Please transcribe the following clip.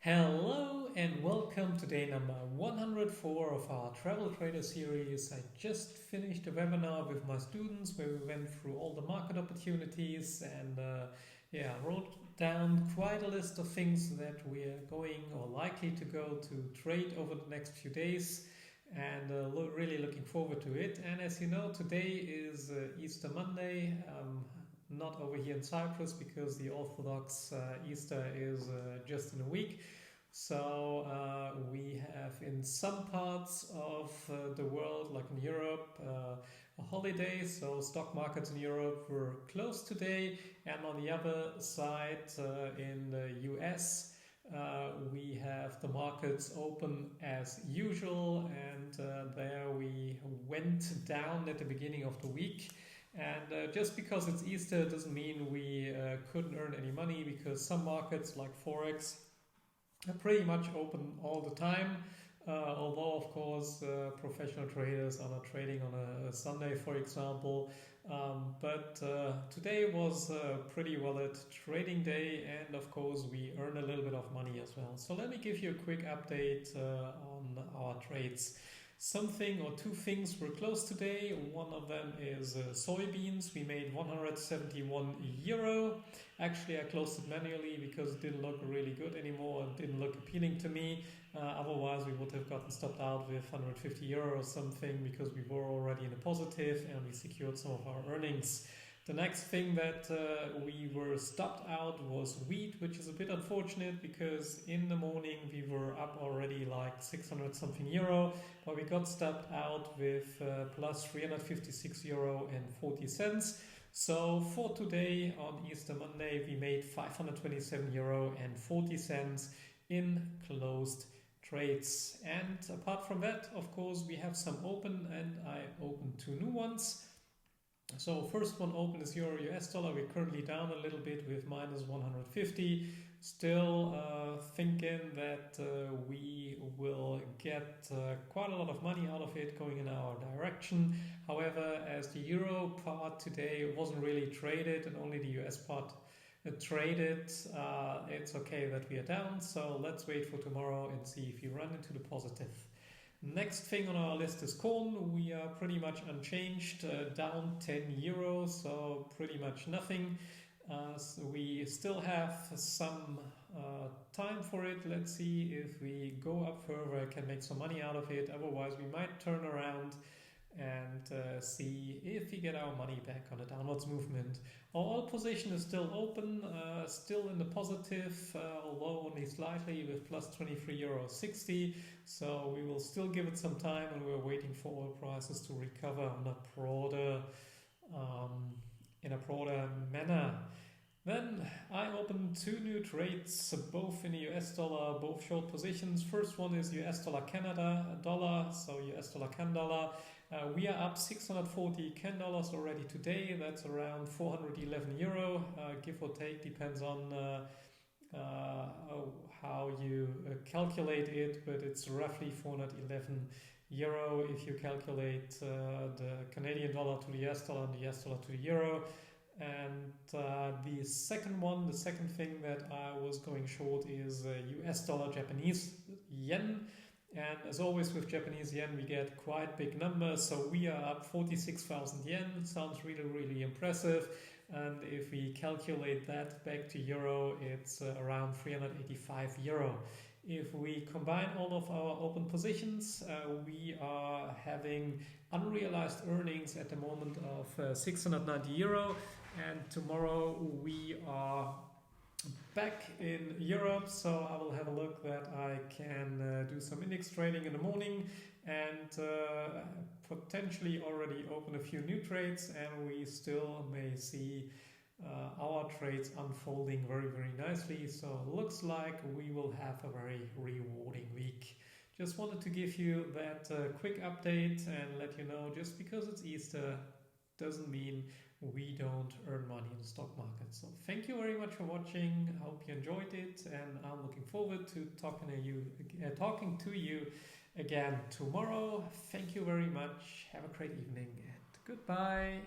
Hello and welcome to day number 104 of our Travel Trader series. I just finished a webinar with my students where we went through all the market opportunities and wrote down quite a list of things that we are going or likely to go to trade over the next few days, and really looking forward to it. And as you know, today is Easter Monday. Not over here in Cyprus because the Orthodox Easter is just in a week. So we have in some parts of the world, like in Europe, a holiday. So stock markets in Europe were closed today. And on the other side, in the US, we have the markets open as usual. And there we went down at the beginning of the week. And just because it's Easter doesn't mean we couldn't earn any money, because some markets like forex are pretty much open all the time. Although, of course, professional traders are not trading on a Sunday, for example. But today was a pretty valid trading day, and of course we earn a little bit of money as well. So let me give you a quick update on our trades. Something or two things were closed today. One of them is soybeans. We made 171 euro. Actually, I closed it manually because it didn't look really good anymore. It didn't look appealing to me. Otherwise, we would have gotten stopped out with 150 euro or something, because we were already in a positive and we secured some of our earnings. The next thing that we were stopped out was wheat, which is a bit unfortunate because in the morning we were up already like 600 something euro, but we got stopped out with plus 356 euro and 40 cents. So for today on Easter Monday, we made 527 euro and 40 cents in closed trades. And apart from that, of course, we have some open, and I opened two new ones. So first one open is Euro US dollar. We're currently down a little bit with minus 150. Still thinking that we will get quite a lot of money out of it going in our direction. However, as the euro part today wasn't really traded and only the US part traded, it's okay that we are down. So let's wait for tomorrow and see if we run into the positive. Next thing on our list is corn. We are pretty much unchanged, down 10 euros, so pretty much nothing. So we still have some time for it. Let's see if we go up further, I can make some money out of it. Otherwise, we might turn around and see if we get our money back on a downwards movement. Our oil position is still open, still in the positive, although only slightly, with plus 23 euro 60. So we will still give it some time, and we're waiting for oil prices to recover in a broader manner. Then I opened two new trades, both in the US dollar, both short positions. First one is US dollar Canada dollar, so US dollar Can dollar. We are up 640 Can dollars already today. That's around 411 euro, give or take, depends on how you calculate it, but it's roughly 411 euro if you calculate the Canadian dollar to the US dollar and the US dollar to the euro. And the second thing that I was going short is US dollar Japanese yen. And as always with Japanese yen, we get quite big numbers. So we are up 46,000 yen. Sounds really, really impressive. And if we calculate that back to euro, it's around 385 euro. If we combine all of our open positions, we are having unrealized earnings at the moment of 690 euro. And tomorrow we are back in Europe, so I will have a look that I can do some index trading in the morning and potentially already open a few new trades, and we still may see our trades unfolding very, very nicely. So looks like we will have a very rewarding week. Just wanted to give you that quick update and let you know, just because it's Easter doesn't mean we don't earn money in the stock market. So thank you very much for watching. I hope you enjoyed it, and I'm looking forward to talking to you again tomorrow. Thank you very much. Have a great evening and goodbye.